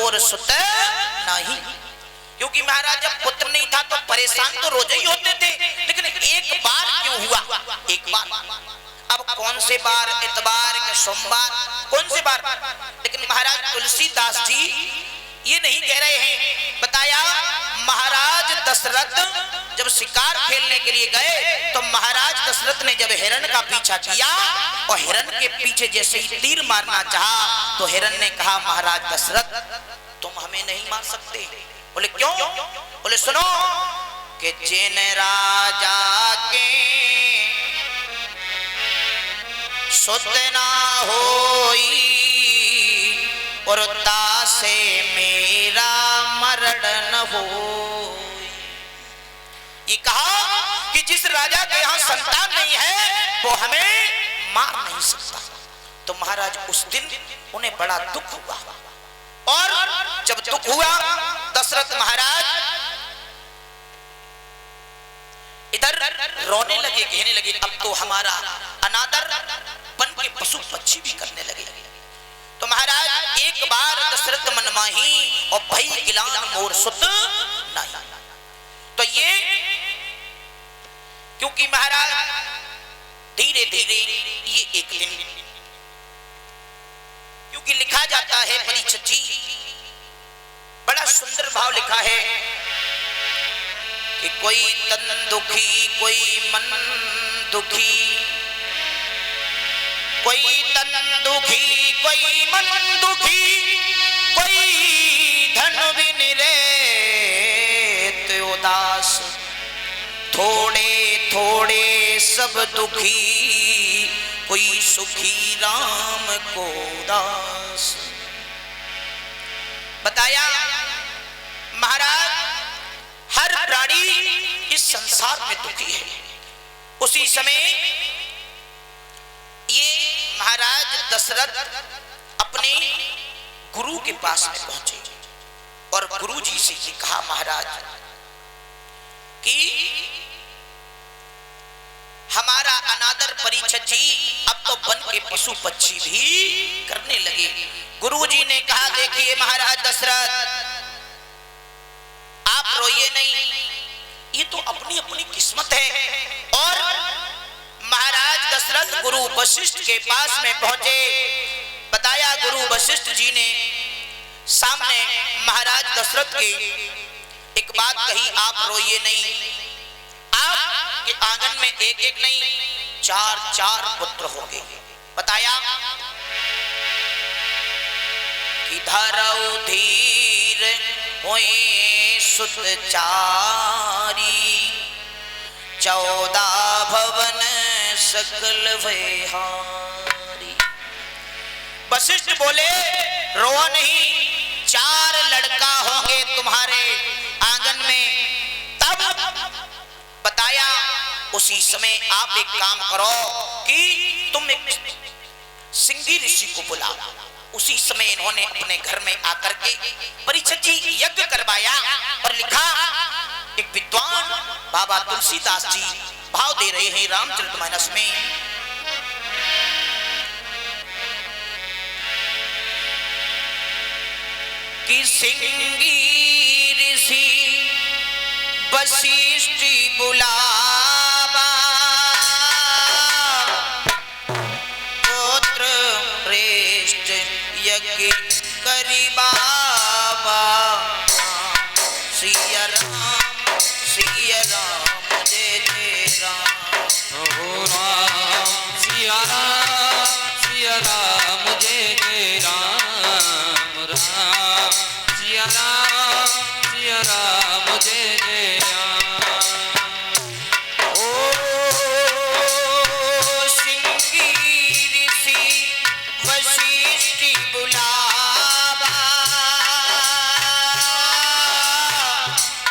मोर सुत नहीं। क्योंकि महाराज जब पुत्र नहीं था तो परेशान तो रोज ही होते थे, लेकिन एक बार क्यों हुआ? एक बार, अब कौन से बार, इतवार के सोमवार, कौन से बार? लेकिन महाराज तुलसीदास जी ये नहीं कह रहे हैं। बताया महाराज दशरथ जब शिकार खेलने के लिए गए तो महाराज दशरथ ने जब हिरण का पीछा किया और हिरण के पीछे जैसे ही तीर मारना चाहा तो हिरण ने कहा महाराज दशरथ तुम हमें नहीं मार सकते। बोले क्यों? बोले सुनो कि जिन राजा के सुत ना होई और दासे मेरा मरण न हो। ये कहा कि जिस राजा के यहाँ संतान नहीं है वो हमें मार नहीं सकता। तो महाराज उस दिन उन्हें बड़ा दुख हुआ और जब दुख हुआ दशरथ महाराज इधर रोने लगे, कहने लगे अब तो हमारा अनादर बन के पशु पक्षी भी करने लगे। तो महाराज एक बार दशरथ मनमाही और भई गिलान मोर सुत नहीं। तो ये क्योंकि महाराज धीरे धीरे ये एक दिन, क्योंकि लिखा जाता है परीक्षित जी बड़ा सुंदर भाव लिखा है कि कोई तन दुखी कोई मन दुखी, कोई तन दुखी कोई मन दुखी, कोई धन बिन रेत उदास, थोड़े थोड़े सब दुखी, कोई सुखी राम को दास। बताया महाराज हर प्राणी इस संसार में दुखी है। उसी समय ये महाराज दशरथ अपने गुरु के पास में पहुंचे और गुरु जी से ये कहा महाराज कि हमारा अनादर परीक्षित जी अब तो वन के पशु पक्षी भी करने लगे। गुरु जी ने कहा देखिए महाराज दशरथ आप रोइए नहीं, ये तो अपनी अपनी किस्मत है। और महाराज दशरथ गुरु वशिष्ठ के पास में पहुंचे। बताया गुरु वशिष्ठ जी ने सामने महाराज दशरथ के एक बात कही आप रोइए नहीं, आपके आंगन में एक एक नहीं चार चार पुत्र होंगे। बताया कि धरऊ धीर होए सुत चारी, 14 भवन सकल विहारी। वशिष्ठ बोले रो नहीं, 4 लड़का होंगे तुम्हारे आंगन में। तब बताया उसी समय आप एक काम करो कि तुम एक सिंगी ऋषि को बुलाओ। उसी समय इन्होंने अपने घर में आकर के परीक्षित जी यज्ञ करवाया और लिखा। एक विद्वान बाबा तुलसीदास जी भाव दे रहे हैं रामचरितमानस में कि सिंगी ऋषि वशिष्ठ बुलावा, पुत्र प्रेष्ठ यज्ञ करी बाबा। सिया राम जय जय राम, हो राम सिया राम जय जय राम, राम सिया राम जय जय राम। ओ सिंगी ऋषि वशिष्ठ बुलावा,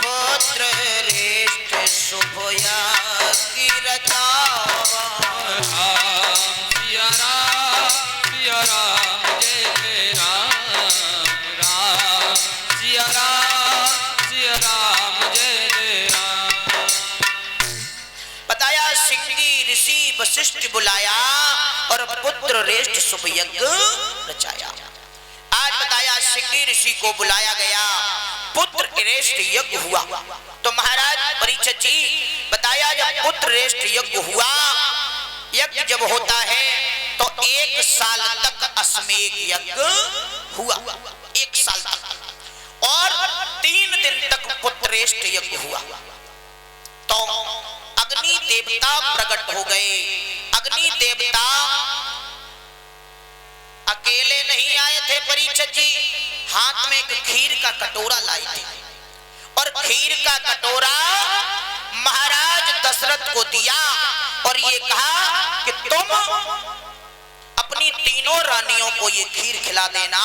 पुत्र रेष्ठ शुभ यज्ञ रचावा। सिया राम जय जय राम, राम सिया राम जय जय राम। बताया सिंगी ऋषि वशिष्ठ बुलाया और पुत्र रेष्ठ शुभ यज्ञ रचाया। आज बताया याशिकी ऋषि को बुलाया गया, पुत्र श्रेष्ठ यज्ञ हुआ। तो महाराज परीक्षित जी बताया, जब पुत्र श्रेष्ठ यज्ञ हुआ, यज्ञ जब होता है तो 1 साल तक अश्वमेध यज्ञ हुआ, 1 साल तक, और 3 दिन तक पुत्र श्रेष्ठ यज्ञ हुआ। तो अग्नि देवता प्रकट हो गए। अग्नि देवता अकेले नहीं आए थे परीक्षित जी, हाथ में एक खीर का कटोरा लाए थे, और खीर का कटोरा महाराज दशरथ को दिया और ये कहा कि तुम अपनी तीनों रानियों को ये खीर खिला देना,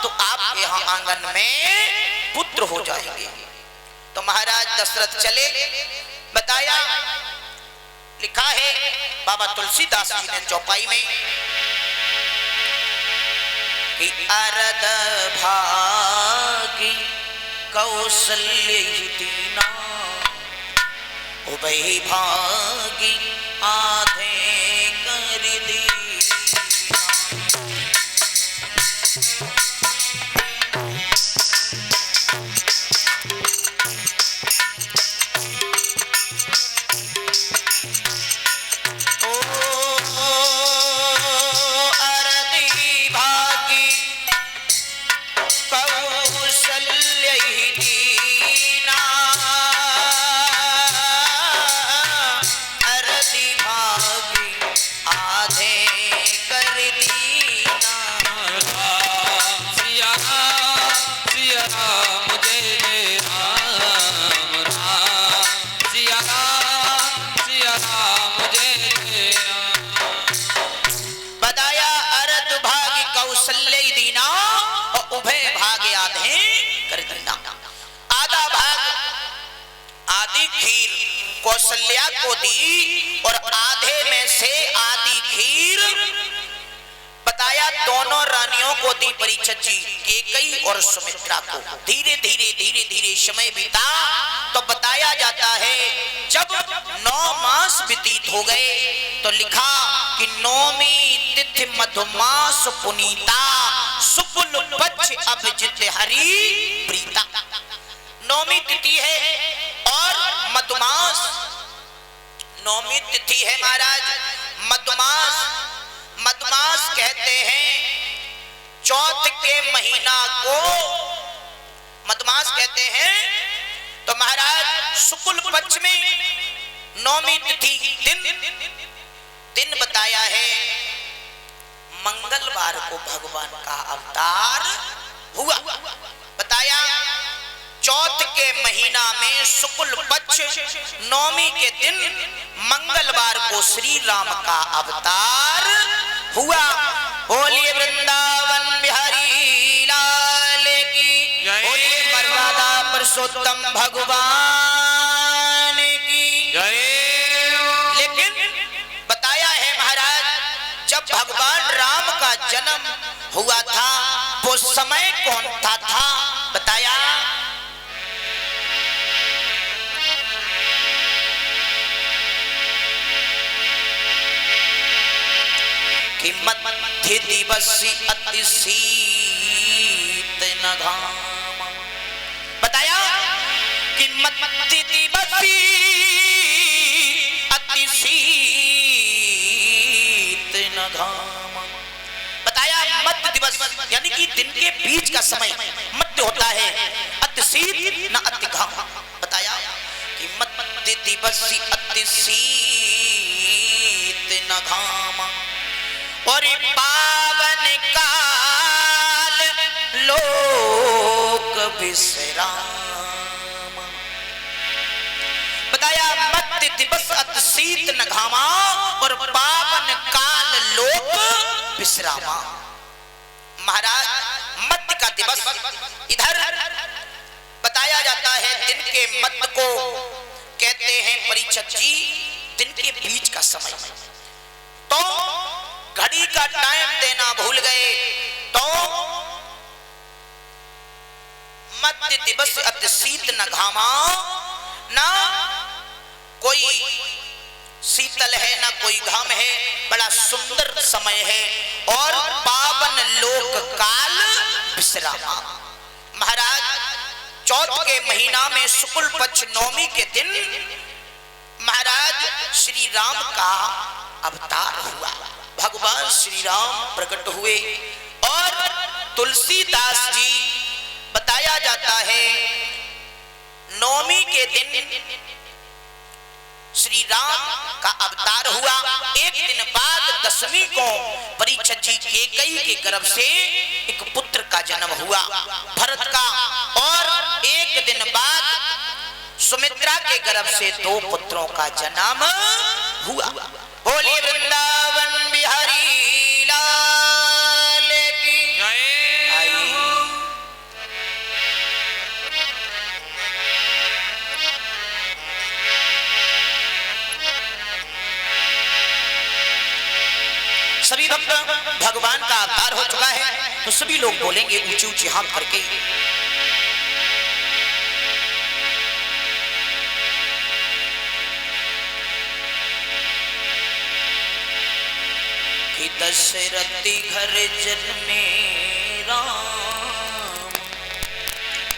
तो आपके यहाँ आंगन में पुत्र हो जाएंगे। तो महाराज दशरथ चले। बताया, लिखा है बाबा तुलसीदास जी ने चौपाई में कि अरद भागी कौशल्य दीना, उभय भागी आधे कर दी। कौशल्या को दी और आधे में से आधी खीर बताया दोनों रानियों को दी परीक्षित जी, कैकेयी और सुमित्रा को। धीरे धीरे समय बीता तो बताया जाता है जब 9 मास व्यतीत हो गए तो लिखा कि 9वीं तिथि मधुमास पुनीता, शुक्ल पक्ष अभिजित हरि प्रीता। 9वीं तिथि है और मधुमास 9वीं तिथि है महाराज। मधुमास, मधुमास कहते हैं चौथ के महीना को मधुमास कहते हैं। तो महाराज शुक्ल पक्ष में 9वीं तिथि दिन बताया है, मंगलवार को भगवान का अवतार हुआ। बताया चौथ के महीना में शुक्ल पक्ष 9वीं के दिन मंगलवार को श्री राम का अवतार हुआ। बोलिए वृंदावन बिहारी लाल की, बोलिए मर्यादा पुरुषोत्तम भगवान की जय। लेकिन बताया है महाराज, जब भगवान राम का जन्म हुआ था वो समय कौन था बताया कि मध्य दिवसी अति शीत न घाम। बताया कि मध्य दिवसी अति शीत न घाम। बताया मध्य दिवस यानी कि दिन के बीच का समय मध्य होता है, अति शीत न अति घाम। बताया कि मध्य दिवसी अति शीत न घाम और पावन काल लोक विश्राम। बताया मध्य दिवस अति शीत न घामा और पावन काल लोक विश्रामा। महाराज मध्य का दिवस इधर बताया जाता है, दिन के मध्य को कहते हैं परीक्षित जी दिन के बीच का समय। तो घड़ी का टाइम देना भूल गए तो मध्य दिवस अति शीत न घामा, ना कोई शीतल है ना कोई घाम है, बड़ा सुंदर समय है और पावन लोक काल विश्रामा। महाराज चौथ के महीना में शुक्ल पक्ष नवमी के दिन महाराज श्री राम का अवतार हुआ। भगवान श्री राम प्रकट हुए और तुलसीदास जी बताया जाता है नवमी के दिन श्री राम का अवतार हुआ। एक दिन बाद दशमी को परीक्षित जी कैकेयी के गर्भ से एक पुत्र का जन्म हुआ भरत का, और एक दिन बाद सुमित्रा के गर्भ से 2 पुत्रों का जन्म हुआ। बोले वृंदावन बिहारी लाल की जय। सभी भक्त भगवान का अवतार हो चुका है तो सभी लोग बोलेंगे ऊंची ऊंची हाथ करके, कि दशरथी घर जन्मे राम,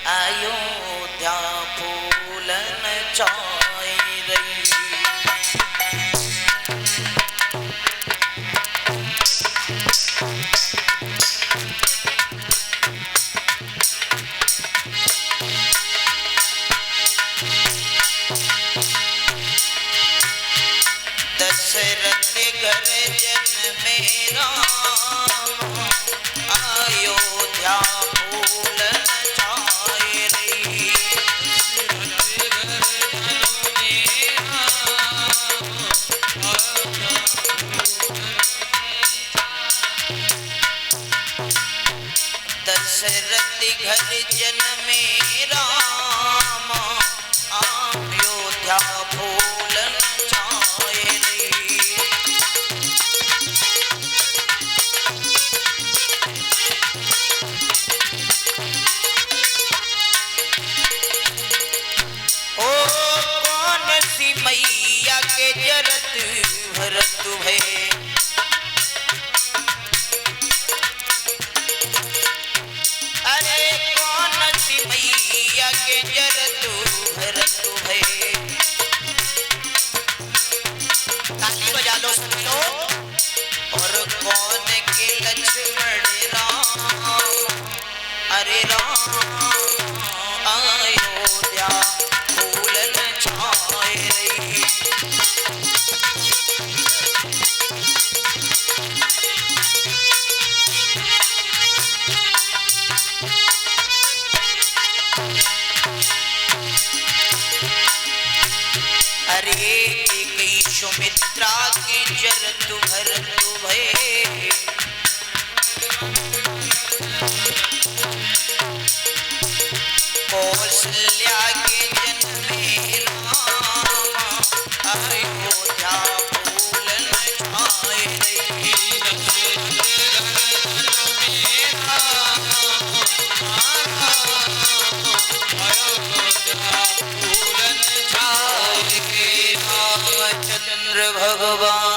अयोध्या भूलन जाए रही। दशरथ घर जन्मे राम, अयोध्या भूलन जाए रही। दशरथ घर जन्मे राम, अयोध्या भूलन जाए रही। ओ कौन सी मैया के जरत भरत भय, अरे कौन सी मैया के जरत भरत भय। ताली बजा लो सभी लोग। और कौन के लक्ष्मण राम, अरे राम अयोध्या भूलन छाए रही। अरे कैकेयी सुमित्रा के जरत भरत भय, कौशल्या के जन्मे राम, अयोध्या भूलन छाए रही। रामचंद्र भगवान